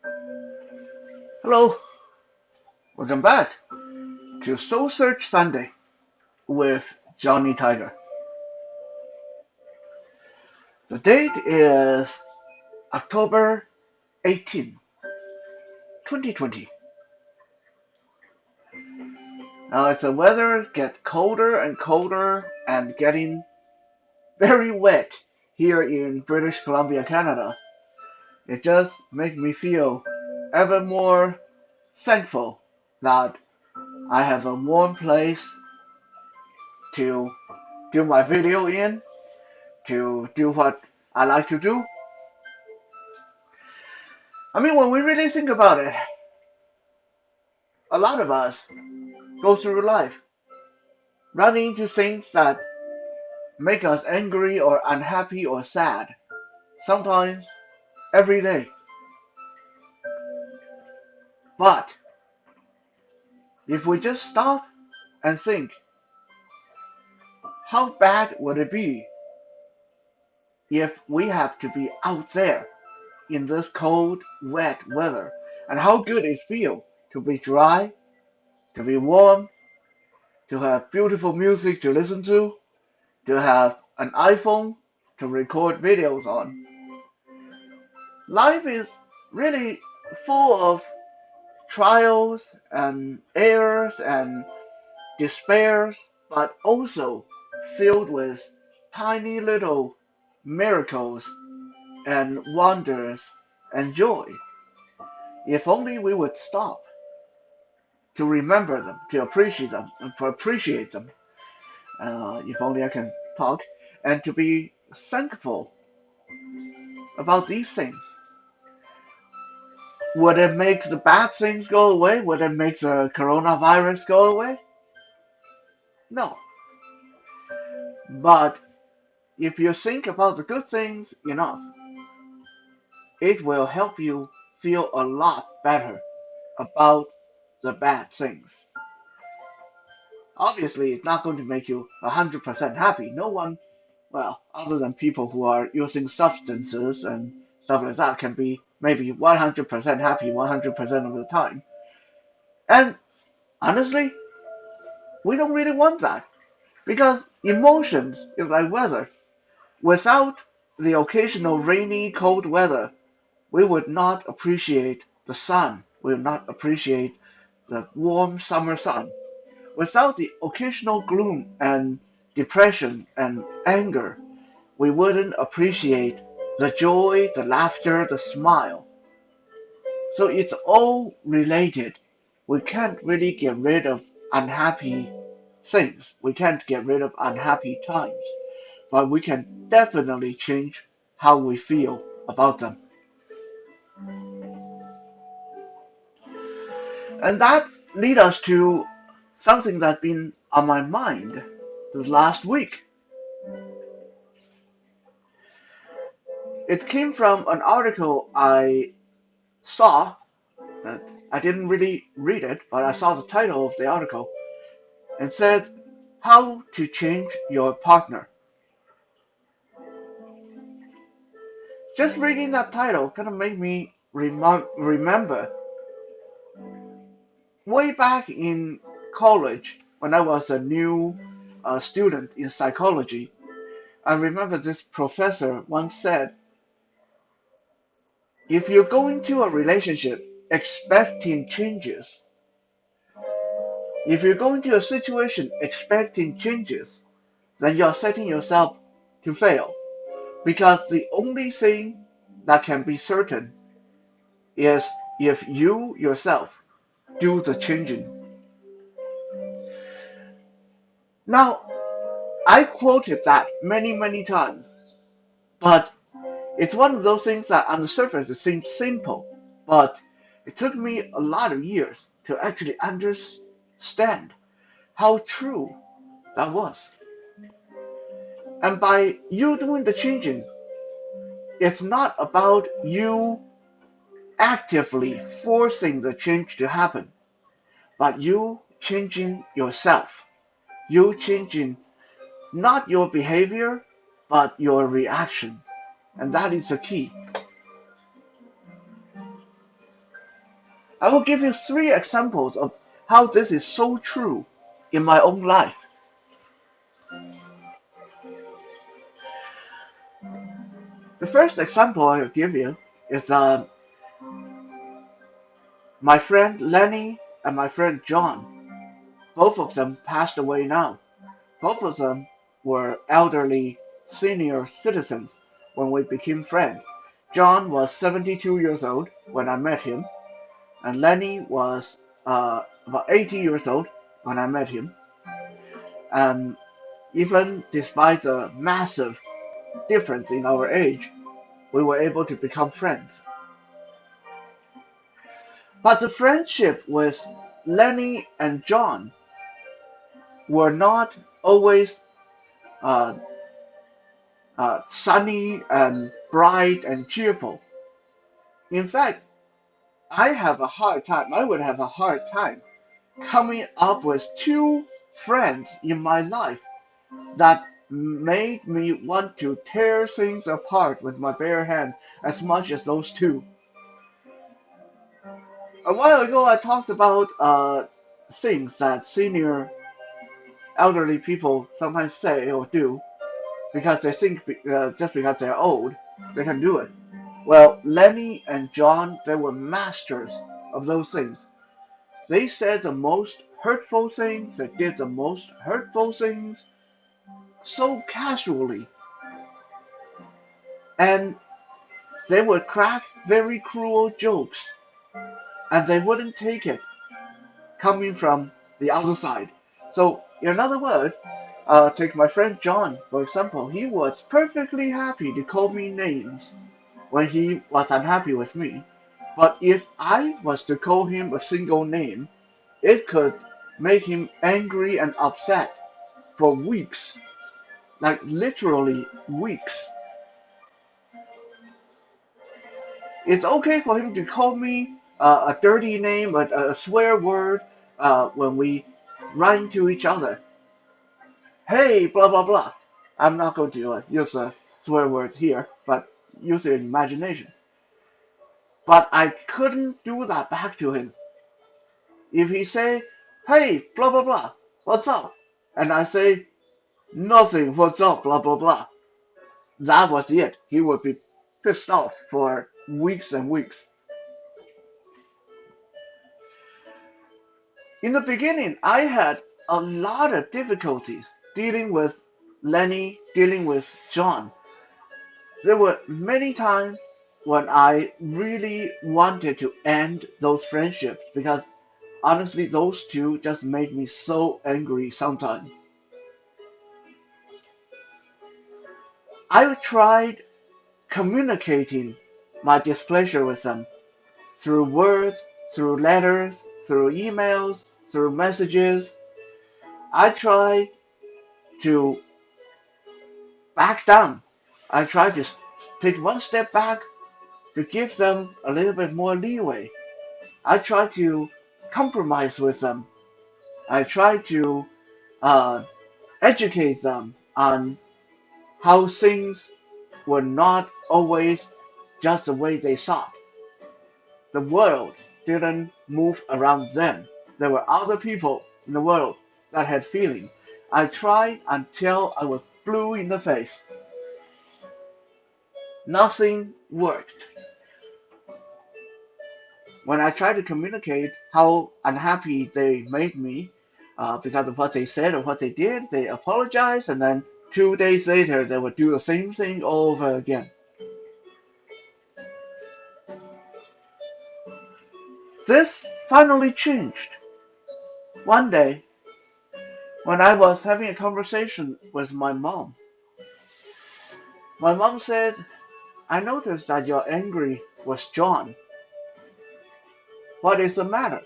Hello, welcome back to Soul Search Sunday with Johnny Tiger. The date is October 18, 2020. Now as the weather gets colder and colder and getting very wet here in British Columbia, Canada, it just makes me feel ever more thankful that I have a warm place to do my video in, to do what I like to do. I mean, when we really think about it, a lot of us go through life running into things that make us angry or unhappy or sad, sometimes every day. But if we just stop and think, how bad would it be if we have to be out there in this cold, wet weather? And how good it feels to be dry, to be warm, to have beautiful music to listen to have an iPhone to record videos on. Life is really full of trials and errors and despairs, but also filled with tiny little miracles and wonders and joy. If only we would stop to remember them, to appreciate them. If only I can talk, and to be thankful about these things. Would it make the bad things go away? Would it make the coronavirus go away? No. But if you think about the good things enough, it will help you feel a lot better about the bad things. Obviously, it's not going to make you 100% happy. No one, well, other than people who are using substances and stuff like that, can be maybe 100% happy 100% of the time. And honestly, we don't really want that. Because emotions is like weather. Without the occasional rainy, cold weather, we would not appreciate the sun. We would not appreciate the warm summer sun. Without the occasional gloom and depression and anger, we wouldn't appreciate the joy, the laughter, the smile. So it's all related. We can't really get rid of unhappy things. We can't get rid of unhappy times. But we can definitely change how we feel about them. And that leads us to something that's been on my mind this last week. It came from an article I saw. That I didn't really read it, but I saw the title of the article and said, How to Change Your Partner. Just reading that title kind of made me remember way back in college when I was a new student in psychology. I remember this professor once said, if you go into a relationship expecting changes, if you go into a situation expecting changes, then you're setting yourself to fail. Because the only thing that can be certain is if you yourself do the changing. Now, I quoted that many, many times, but it's one of those things that on the surface it seems simple, but it took me a lot of years to actually understand how true that was. And by you doing the changing, it's not about you actively forcing the change to happen, but you changing yourself. You changing not your behavior, but your reaction. And that is the key. I will give you three examples of how this is so true in my own life. The first example I will give you is my friend Lenny and my friend John. Both of them passed away now. Both of them were elderly senior citizens when we became friends. John was 72 years old when I met him, and Lenny was about 80 years old when I met him. And even despite the massive difference in our age, we were able to become friends. But the friendship with Lenny and John were not always uh, sunny and bright and cheerful. In fact, I would have a hard time coming up with two friends in my life that made me want to tear things apart with my bare hand as much as those two. A while ago, I talked about things that senior elderly people sometimes say or do because they think just because they're old, they can do it. Well, Lenny and John, they were masters of those things. They said the most hurtful things, they did the most hurtful things so casually, and they would crack very cruel jokes, and they wouldn't take it coming from the other side. So, in other words, take my friend John, for example. He was perfectly happy to call me names when he was unhappy with me. But if I was to call him a single name, it could make him angry and upset for weeks, like literally weeks. It's okay for him to call me a dirty name, a swear word when we run into each other. Hey, blah blah blah. I'm not going to use a swear word here, but use your imagination. But I couldn't do that back to him. If he say, "Hey, blah blah blah, what's up?" and I say, "Nothing, what's up, blah blah blah," that was it. He would be pissed off for weeks and weeks. In the beginning, I had a lot of difficulties dealing with Lenny, dealing with John. There were many times when I really wanted to end those friendships because honestly, those two just made me so angry sometimes. I tried communicating my displeasure with them through words, through letters, through emails, through messages. I tried to back down. I tried to take one step back to give them a little bit more leeway. I tried to compromise with them. I tried to uh, educate them on how things were not always just the way they thought. The world didn't move around them. There were other people in the world that had feeling. I tried until I was blue in the face. Nothing worked. When I tried to communicate how unhappy they made me because of what they said or what they did, they apologized, and then 2 days later they would do the same thing all over again. This finally changed. One day, when I was having a conversation with my mom said, "I noticed that you're angry with John. What is the matter?"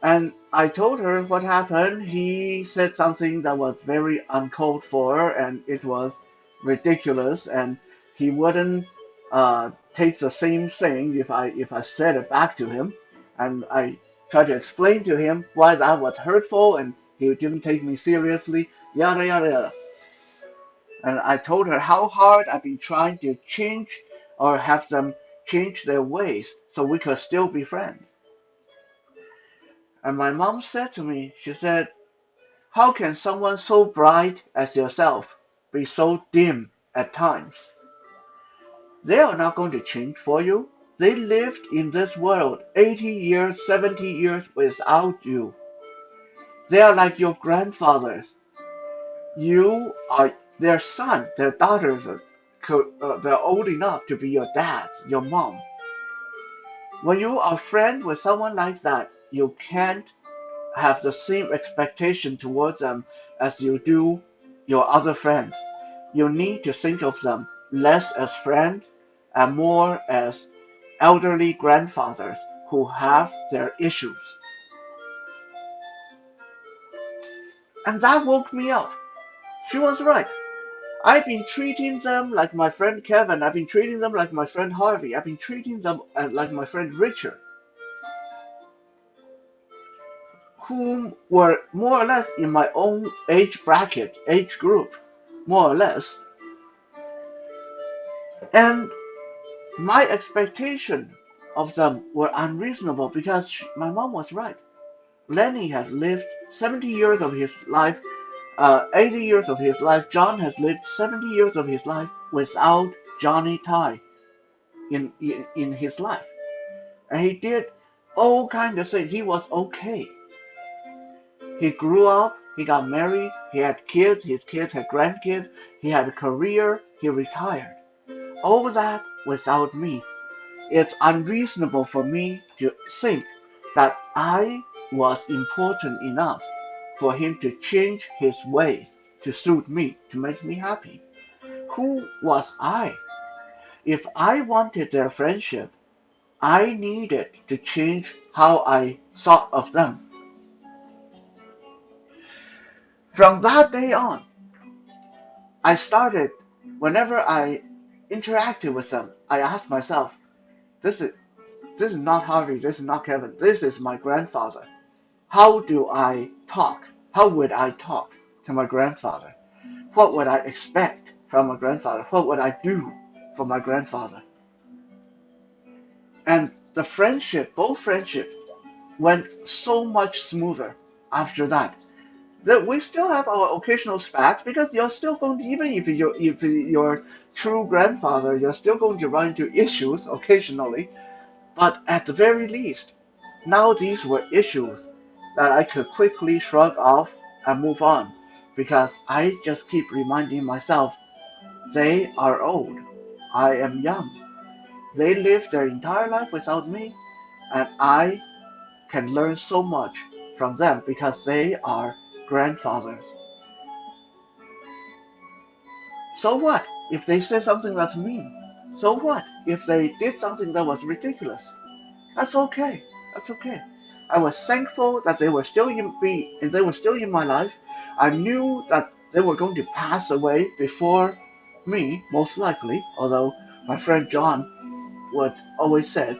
And I told her what happened. He said something that was very uncalled for and it was ridiculous, and he wouldn't take the same thing if I said it back to him. And I tried to explain to him why that was hurtful, and he didn't take me seriously, yada yada yada. And I told her how hard I've been trying to change or have them change their ways so we could still be friends. And my mom said to me, she said, how can someone so bright as yourself be so dim at times? They are not going to change for you. They lived in this world 80 years, 70 years without you. They are like your grandfathers. You are their son, their daughters. They're old enough to be your dad, your mom. When you are friends with someone like that, you can't have the same expectation towards them as you do your other friends. You need to think of them less as friends and more as elderly grandfathers who have their issues. And that woke me up. She was right. I've been treating them like my friend Kevin. I've been treating them like my friend Harvey. I've been treating them like my friend Richard, whom were more or less in my own age bracket, age group, more or less. And my expectation of them were unreasonable because my mom was right. Lenny has lived 70 years of his life, 80 years of his life. John has lived 70 years of his life without Johnny Tai in his life. And he did all kinds of things. He was okay. He grew up, he got married, he had kids, his kids had grandkids, he had a career, he retired. All that without me. It's unreasonable for me to think that I was important enough for him to change his ways to suit me, to make me happy. Who was I? If I wanted their friendship, I needed to change how I thought of them. From that day on, I started, whenever I interacted with them, I asked myself, this is this is not Harvey, this is not Kevin, this is my grandfather. How do I talk? How would I talk to my grandfather? What would I expect from my grandfather? What would I do for my grandfather? And the friendship, both friendships, went so much smoother after that. That we still have our occasional spats because you're still going to, even if your true grandfather, you're still going to run into issues occasionally. But at the very least, now these were issues that I could quickly shrug off and move on because I just keep reminding myself they are old. I am young. They lived their entire life without me, and I can learn so much from them because they are grandfathers. So what if they said something that's mean? So what if they did something that was ridiculous? That's okay. That's okay. I was thankful that they were still in my life. I knew that they were going to pass away before me, most likely, although my friend John would always say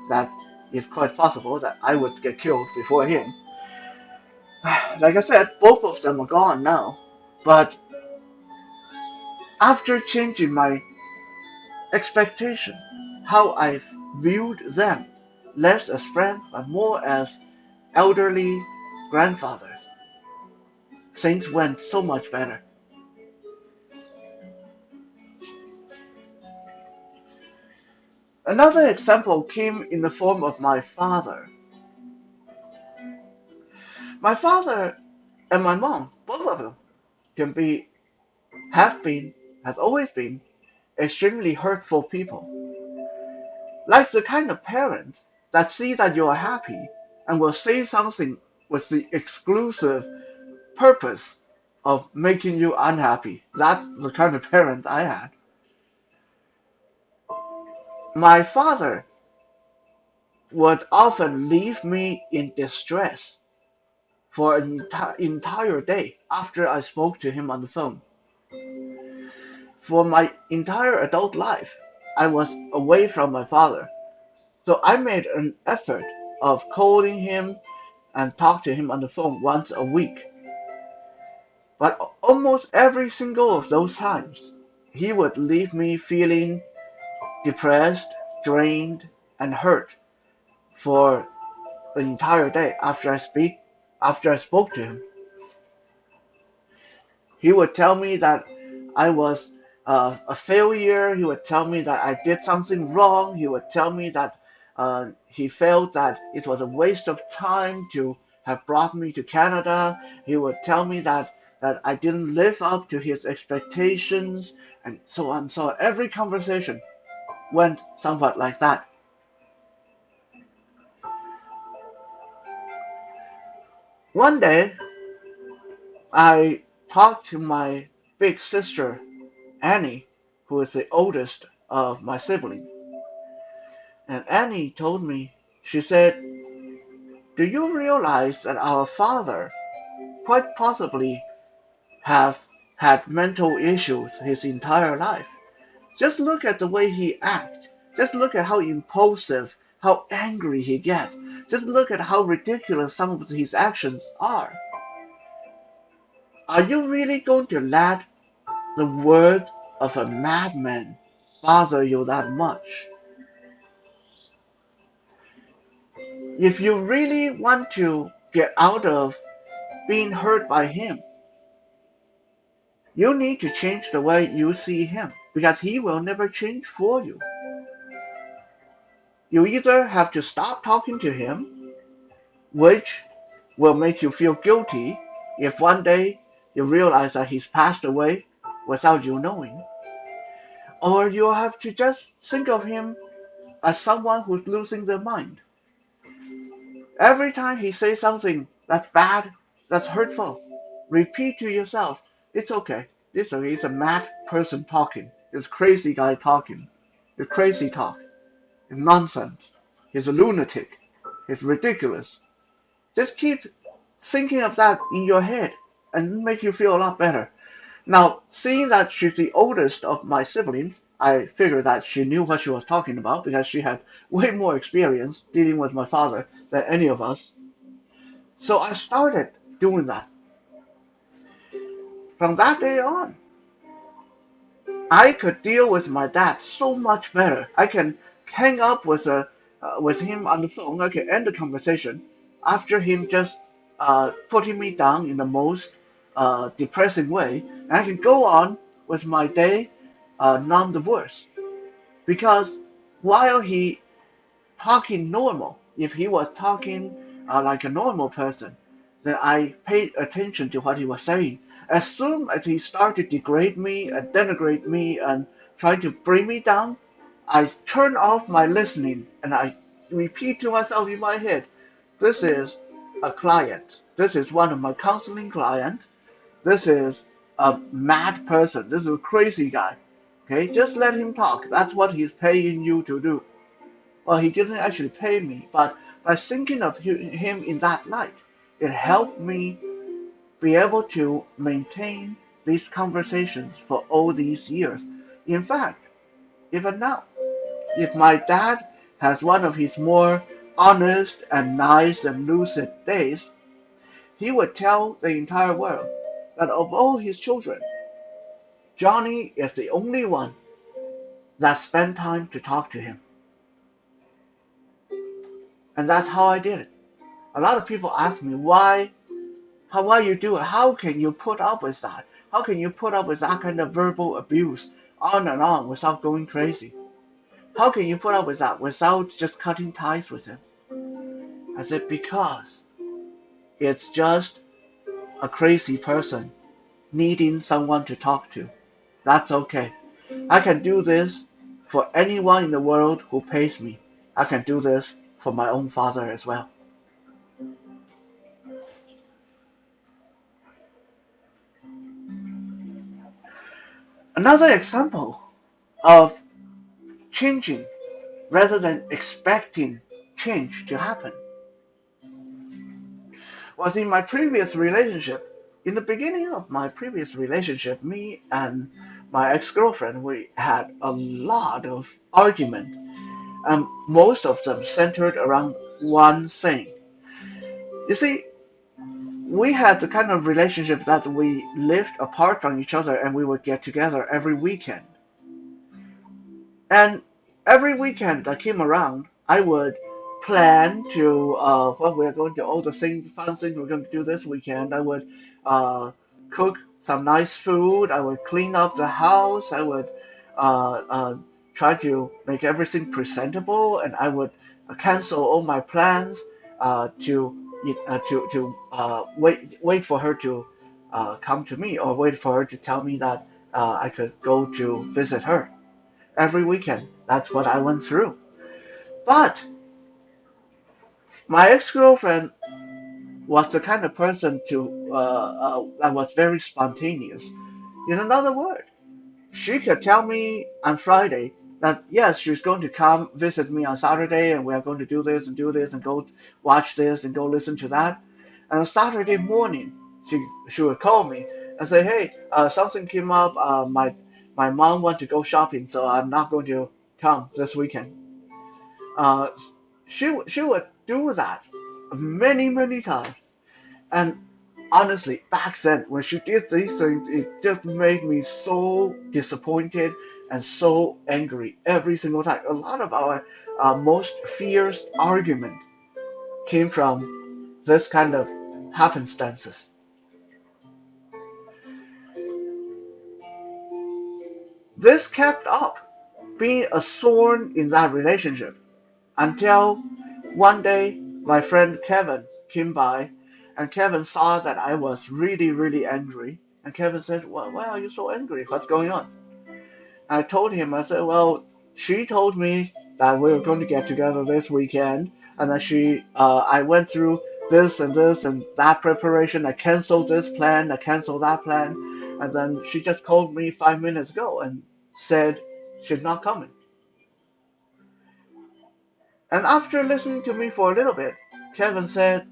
that it's quite possible that I would get killed before him. Like I said, both of them are gone now. But after changing my expectation, how I viewed them, less as friends but more as elderly grandfathers, things went so much better. Another example came in the form of my father. My father and my mom, both of them, can be, have been, has always been extremely hurtful people. Like the kind of parents that see that you are happy and will say something with the exclusive purpose of making you unhappy. That's the kind of parent I had. My father would often leave me in distress for an entire day after I spoke to him on the phone. For my entire adult life, I was away from my father, so I made an effort of calling him and talk to him on the phone once a week. But almost every single of those times, he would leave me feeling depressed, drained and hurt for the entire day after I spoke to him. He would tell me that I was a failure. He would tell me that I did something wrong. He would tell me that he felt that it was a waste of time to have brought me to Canada. He would tell me that I didn't live up to his expectations, and so on. So every conversation went somewhat like that. One day, I talked to my big sister, Annie, who is the oldest of my siblings. And Annie told me, she said, do you realize that our father quite possibly have had mental issues his entire life? Just look at the way he acts. Just look at how impulsive, how angry he gets. Just look at how ridiculous some of his actions are. Are you really going to let the word of a madman bother you that much? If you really want to get out of being hurt by him, you need to change the way you see him because he will never change for you. You either have to stop talking to him, which will make you feel guilty if one day you realize that he's passed away without you knowing, or you have to just think of him as someone who's losing their mind. Every time he says something that's bad, that's hurtful, repeat to yourself, it's okay. It's a mad person talking. It's a crazy guy talking. It's crazy talk. It's nonsense. He's a lunatic. It's ridiculous. Just keep thinking of that in your head and make you feel a lot better. Now, seeing that she's the oldest of my siblings, I figured that she knew what she was talking about because she had way more experience dealing with my father than any of us. So I started doing that. From that day on, I could deal with my dad so much better. I can hang up with him on the phone. I can end the conversation after him just putting me down in the most depressing way, and I can go on with my day none the worse. Because while he talking normal, if he was talking like a normal person, then I paid attention to what he was saying. As soon as he started to degrade me and denigrate me and try to bring me down, I turn off my listening and I repeat to myself in my head, this is a client. This is one of my counseling clients. This is a mad person. This is a crazy guy. Okay, just let him talk. That's what he's paying you to do. Well, he didn't actually pay me, but by thinking of him in that light, it helped me be able to maintain these conversations for all these years. In fact, even now, if my dad has one of his more honest and nice and lucid days, he would tell the entire world that of all his children, Johnny is the only one that spent time to talk to him. And that's how I did it. A lot of people ask me why you do it. How can you put up with that? How can you put up with that kind of verbal abuse on and on without going crazy? How can you put up with that without just cutting ties with him? I said, because it's just a crazy person needing someone to talk to. That's okay. I can do this for anyone in the world who pays me. I can do this for my own father as well. Another example of changing rather than expecting change to happen was in my previous relationship. In the beginning of my previous relationship, me and my ex-girlfriend, we had a lot of argument, and most of them centered around one thing. You see, we had the kind of relationship that we lived apart from each other and we would get together every weekend. And every weekend that came around, I would plan to what we're going to all the things, fun things we're going to do this weekend. I would cook some nice food. I would clean up the house. I would uh, uh, try to make everything presentable, and I would cancel all my plans to wait for her to come to me, or wait for her to tell me that I could go to visit her every weekend. That's what I went through. But my ex-girlfriend was the kind of person that was very spontaneous. In another word, she could tell me on Friday that yes, she's going to come visit me on Saturday, and we are going to do this and go watch this and go listen to that. And on Saturday morning, she would call me and say, "Hey, something came up. My mom wants to go shopping, so I'm not going to come this weekend." Uh, she would do that many times, and honestly, back then when she did these things, it just made me so disappointed and so angry every single time. A lot of our most fierce argument came from this kind of happenstances. This kept up being a thorn in that relationship until one day my friend Kevin came by, and Kevin saw that I was really angry. And Kevin said, "Well, why are you so angry? What's going on?" I told him, I said, "Well, she told me that we were going to get together this weekend, and that I went through this and that preparation. I canceled this plan, I canceled that plan, and then she just called me 5 minutes ago and said she's not coming." And after listening to me for a little bit, Kevin said,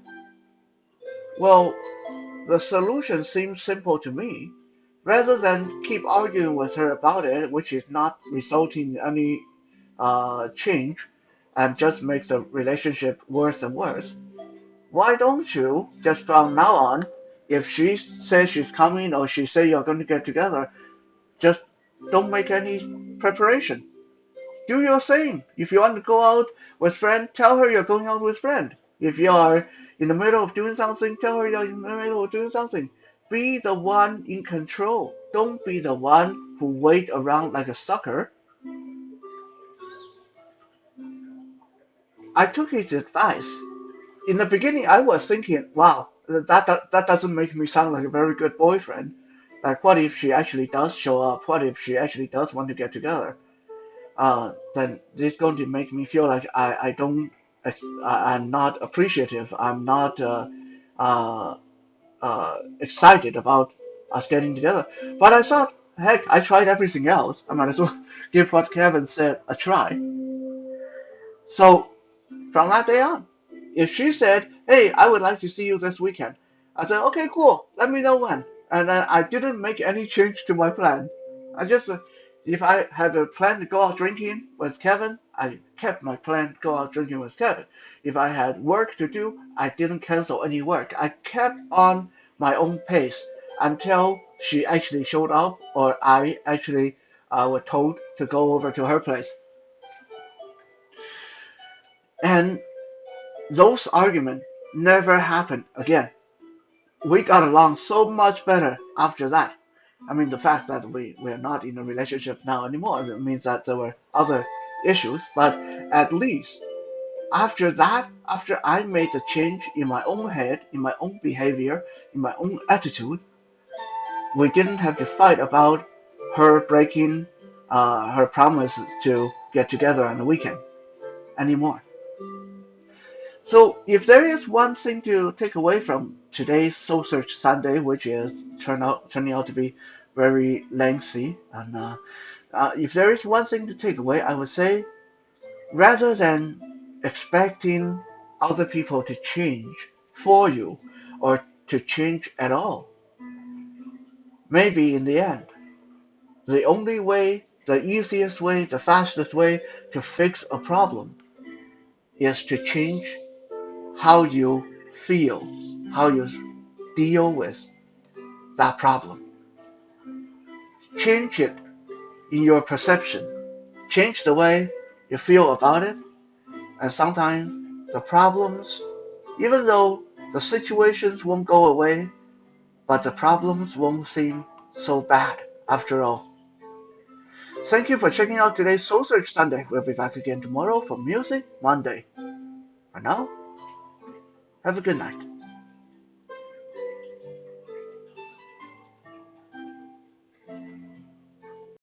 "Well, the solution seems simple to me. Rather than keep arguing with her about it, which is not resulting in any change and just makes the relationship worse and worse, why don't you just from now on, if she says she's coming or she say you're going to get together, just don't make any preparation. Do your thing. If you want to go out with friend, tell her you're going out with friend. If you are in the middle of doing something, tell her you're in the middle of doing something. Be the one in control. Don't be the one who wait around like a sucker." I took his advice. In the beginning, I was thinking, wow, that doesn't make me sound like a very good boyfriend. Like, what if she actually does show up? What if she actually does want to get together? Then it's going to make me feel like I don't, I'm not appreciative. I'm not uh, excited about us getting together. But I thought, heck, I tried everything else. I might as well give what Kevin said a try. So from that day on, if she said, "Hey, I would like to see you this weekend," I said, "Okay, cool. Let me know when." And then I didn't make any change to my plan. I just, if I had a plan to go out drinking with Kevin, I kept my plan to go out drinking with Kevin. If I had work to do, I didn't cancel any work. I kept on my own pace until she actually showed up, or I actually was told to go over to her place. And those arguments never happened again. We got along so much better after that. I mean, the fact that we're not in a relationship now anymore, it means that there were other issues, but at least after that, after I made the change in my own head, in my own behavior, in my own attitude, we didn't have to fight about her breaking her promises to get together on the weekend anymore. So, if there is one thing to take away from today's Soul Search Sunday, which is turning out to be very lengthy, and if there is one thing to take away, I would say rather than expecting other people to change for you or to change at all, maybe in the end, the only way, the easiest way, the fastest way to fix a problem is to change how you feel, how you deal with that problem. Change it in your perception. Change the way you feel about it. And sometimes the problems, even though the situations won't go away, but the problems won't seem so bad after all. Thank you for checking out today's Soul Search Sunday. We'll be back again tomorrow for Music Monday. For now, have a good night.